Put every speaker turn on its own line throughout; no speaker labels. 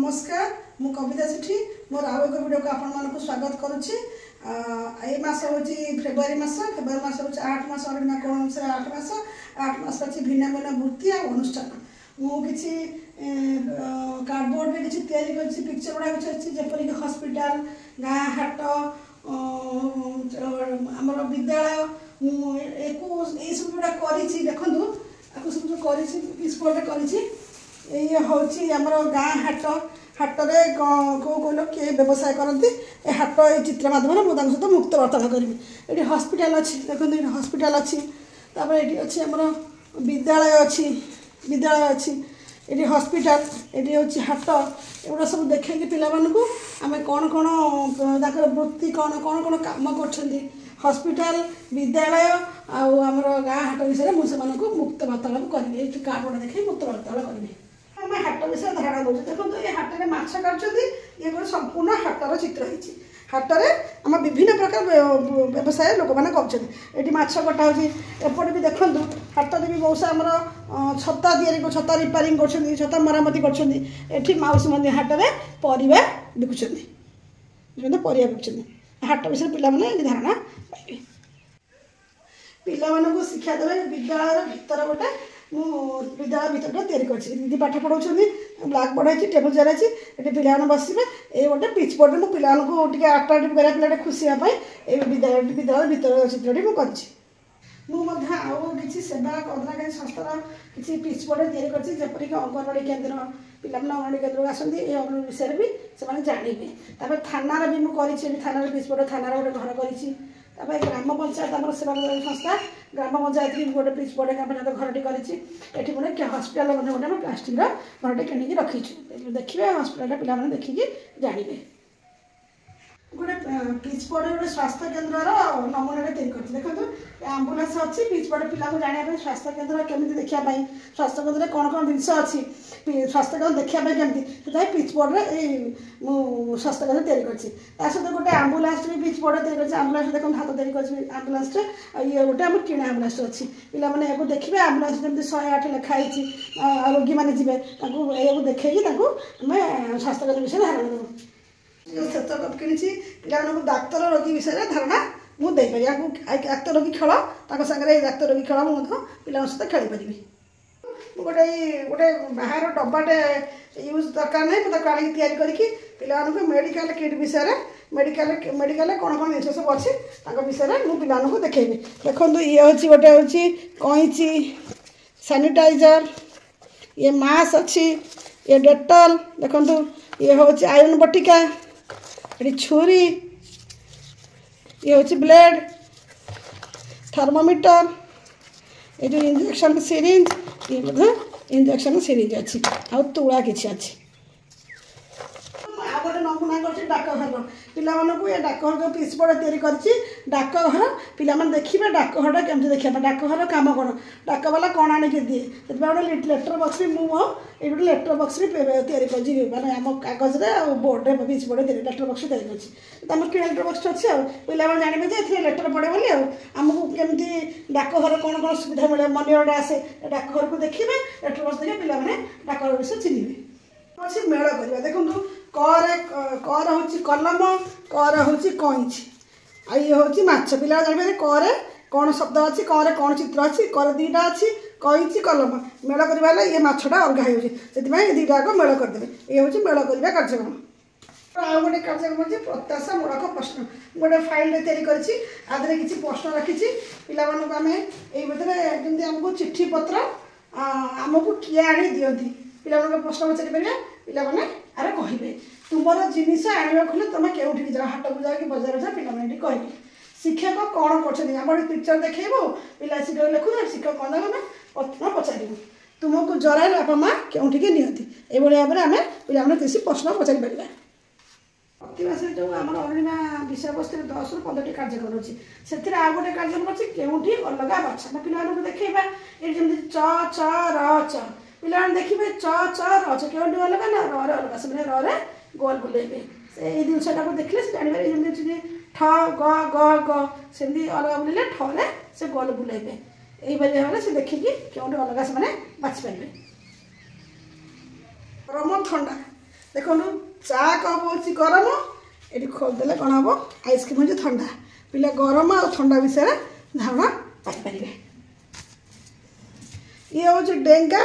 नमस्कार मु कविता सेठी मोर आउ एक वीडियो को आपण मानक स्वागत करुच्ची। ए मास हूँ फेब्रुआरी मास हूँ 8 मास अरण्य कोण अनुसार 8 मास अच्छी भिन्न भिन्न वृत्ति और अनुष्ठान मुझे कार्डबोर्ड में किसी पिक्चर गुड़ा किसी अच्छी जपरिक हॉस्पिटल गाँ हाट आमर विद्यालय मुझे सब जोड़ा कर देखु सब जो कर ये हूँ आमर गाँ हाट हाटरे कौ कहल किए व्यवसाय करती हाट ये चित्र मध्यम मुझे सहित मुक्त वार्ता करी ये हॉस्पिटल अच्छी देखो ये हॉस्पिटल अच्छी ये अच्छी आमर विद्यालय अच्छी ये हॉस्पिटल ये हूँ हाट एगुड़ा सब देखे पिला आम कौन कौन वृत्ति कौन कौन कौन कम कर हॉस्पिटल विद्यालय आमर गाँ हाट विषय मुझे मुक्त वार्तालाप करी कार्ड देखे मुक्त वार्तालाप करी आम हाट विषय धारणा दूसरे देखो ये हाट में माछ काटुँच ये गोटे संपूर्ण हाटर चित्र होती हाटरे आम विभिन्न प्रकार व्यवसाय लोक मैंने कर माछ कटा होपटे भी देखूँ हाट भी बहुत सा आमर छता छता रिपेयरिंग कर छता मरामती कर माउसी मंदिर हाट में परिवा बिकुंट परिवा बिकुंट हाट विषय पे धारणा पाइबे पिला शिक्षा देवे विद्यालय भितर गोटे विद्यालय भितर या दीदी पाठ पढ़ाऊँ ब्लाक बोर्ड है टेबुल चेयर अच्छी ये पिला बसवे ये गोटे पिच बोर्ड में पिला आट्राक्टिव करा पे खुशीपाई विद्यालय भितर चित्रटी मुझे किसी सेवा कदना संस्थार किसी पिच बोर्ड यापरिक अंगनवाड़ी केन्द्र पिला अंगनवाड़ी केन्द्र आसती ये विषय भी से जानवे थाना भी मुझे थाना पिच बोर्ड थाना गोटे घर कर ग्राम पंचायत आम सेवा संस्था ग्राम पंचायत भी गोटे पिच बोर्ड ग्राम पंचायत घरटी कर गोटे हस्पिटाल गोटे प्लास्टिक घरटे किणी रखीचु देखिए हस्पिटाल पिला देखिकी जानवे गोटे पिच बोर्ड गोटे स्वास्थ्य केन्द्र नमूना तैयारी देखो आम्बुलांस अच्छी पिच बोर्ड पिला जानापी स्वास्थ्य केन्द्र केमी देखापी स्वास्थ्य केन्द्र कौन कौन जिन अच्छी स्वास्थ्य केन्द्र देखापी केमी पिच बोर्ड स्वास्थ्य केन्द्र तैयारी सहित गोटे आम्बुलांस भी पिच बोर्ड तैयारी आम्बुलांस देखो हाथ तैयारी कर आम्बुलांस ये गोटे आम किणा आम्बुलांस अच्छी पे देखिए आम्बुलांस जमी 108 लिखाई रोगी मैंने जी देखी आम स्वास्थ्य केन्द्र विषय धारणा देव सेटअप किणी पिला डाक्तर रोगी विषय धारणा मुझे डाक्तर रोगी खेल सागर डाक्तर रोगी खेल मुझे पिला सहित खेल पारि गोटे गोटे बाहर डब्बाटे यूज दरकार नहीं मुझे काढ़ी तैयारी पिला मेडिकल किट विषय मेडिकल कौन कौन जिन सब अच्छी विषय मुझे पिला देखी देखो ये हूँ गोटे हूँ कैंची सैनिटाइजर ये मास्क अच्छी ये डेटल देखो ये हूँ आयरन बटिका ये छुरी ये हूँ ब्लेड थर्मोमीटर ये जो इंजेक्शन सिरिंज ये इंजेक्शन सिरिंज अच्छी आ तुला किसी अच्छी गोटे नमूना कर डाकघर पिला ये डाकघर जो पिच बोर्ड तैयारी कर डाकघर पिला देखिए डाकघर केमती देखा डाकघर कम कौन डाकवाला कौन आणिक दिए से गोटे लेटर बक्स भी मुझे गोटे लेटर बक्स भी तैयारी कर मानते आम कागज बोर्ड पिच बोर्ड लेटर बक्स तैयारी कर कि लेटर बक्स अच्छे पिला जानवे ये लेटर पड़े बोली आमको केमती डाकघर कौन कौन सुविधा मिले मनी अर्डर आसे डाकघर को देखिए लेटर बक्स देखिए पिला डाकघर विषय चिन्हे अच्छी मेल करवा देखो कर हूँ कलम कर हूँ कैंची ये हूँ माछ पिला जानवे करे कौन शब्द अच्छी करे कौन चित्र अच्छी कर दीटा अच्छी कैंची कलम मेल करवा ये माछटा अलग हो दीटा मेल करदे ये हूँ मेल करवा कार्यक्रम आउ गोटे कार्यक्रम अच्छे प्रत्याशा मूलक प्रश्न गोटे फाइल तैयारी कर किसी प्रश्न रखी पिला आम ये आमको चिट्ठी पत्र आमको किए आनी दिखती पिला प्रश्न पचारि पारे पिला आरे कहे तुम जिनस आने तुम के जाओ हाट को जाओ कि बजार जाओ पिला कहे शिक्षक कौन कर पिक्चर देखो पिला शीघ्र लिखु शिक्षक कौन देना प्रश्न पचारू तुमको जराइल बापा माँ के नियंती ये भाव में आम पिला किसी प्रश्न पचारि पार प्रतिमास जो आम अरुणिमा विषय वस्तु 10 ରୁ 15ଟି କାର୍ଯ୍ୟକ୍ରମ अच्छी से आ गए कार्यक्रम अच्छी के अलग बाछा पिला देखा ये जमी च च र च पिला देखिए च च र च के अलग ना रे अलग से रे गोल बुलेबे से जिनसा देखले से जानवे जमी ठ ग ग ग सेमती अलग बुले ठरे से गोल बुलेबे यही भाव से देखिकी क्यों अलग से बाछी पारे गरम ठंडा देखो चा कप हो गरम ये खोलदेले कौन हम आइसक्रीम हो ठंडा पिला गरम आ ठंडा विषय धारणा पाइपर। ये हूँ डेंगा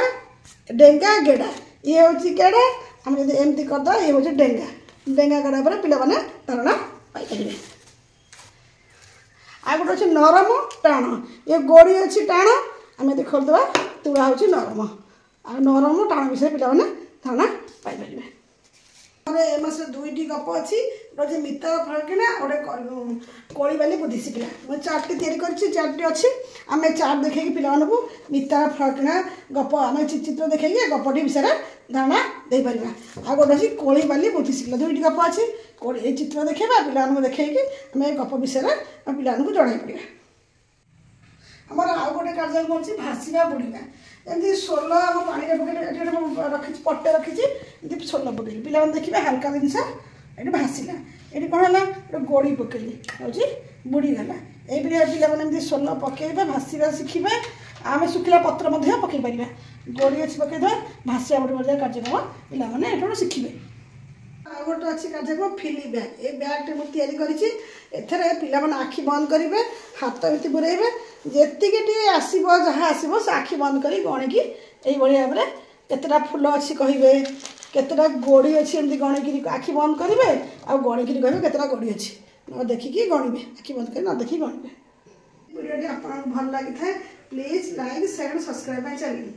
डेंगा गेड़ा ये हूँ गेड़ा आम जब एमती करदे ये हूँ डेंगा डेंगा गेड़ा पर पिला धारणा पाइपर। आ गोटे अच्छे नरम टाण ये गोड़ी अच्छी टाण आम यदि खोलदे तुड़ा हूँ नरम आ नरम टाण विषय पिला धारणा पाइपर। ए मास दुईटी गप अच्छी गोटे मित्र फरकिना गोटे कोड़ी बाली बुद्धि शिखला मुझे चार्टी चार्टी अच्छी आम चार्ट देखे पिला मित्र फरकिना गप आम चित्र देखे गपटी विषय धारणा दे पार। आ गोटे अच्छी कोड़ी बाली बुद्धि शिखला दुईटी गप अच्छी ये चित्र देखा पिला देखे आम गप विषय पिला जन पड़ा। आमर आउ गोटे कार्यक्रम अच्छी भाषा बुड़ीना एमती सोल पानी पकड़ रखी पटे रखी सोल पकड़ी पिला देखिए हाल्का जिनस ये भाषला ये कौन है गोड़ी पकड़ी हूँ बुड़ीगला ये पिला सोल पकड़ भाषा शिखे आम शुखला पत्र पकई पार गोड़ी अच्छी पकईदे भाषा गोटे कार्यक्रम पिला शिखे। आ गोटे अच्छी कार्यक्रम फिली बैग ये बैगटे मुझे तैयारी पिला आखि बंद करेंगे हाथ एमती बुरेबे जी आसब जहाँ आसब से आखि बंद कर गणिकी यही भाव में केतटा फूल अच्छी कहे केतटा गोड़ी अच्छी एमती गणिकी आखि बंद करेंगे आ गणिकी कहे केतटा गोड़ी अच्छी न देखिकी गणिबे आखि बंद कर न देखिए गणिबे। वीडियो आपको भल लगी था please like share subscribe my channel.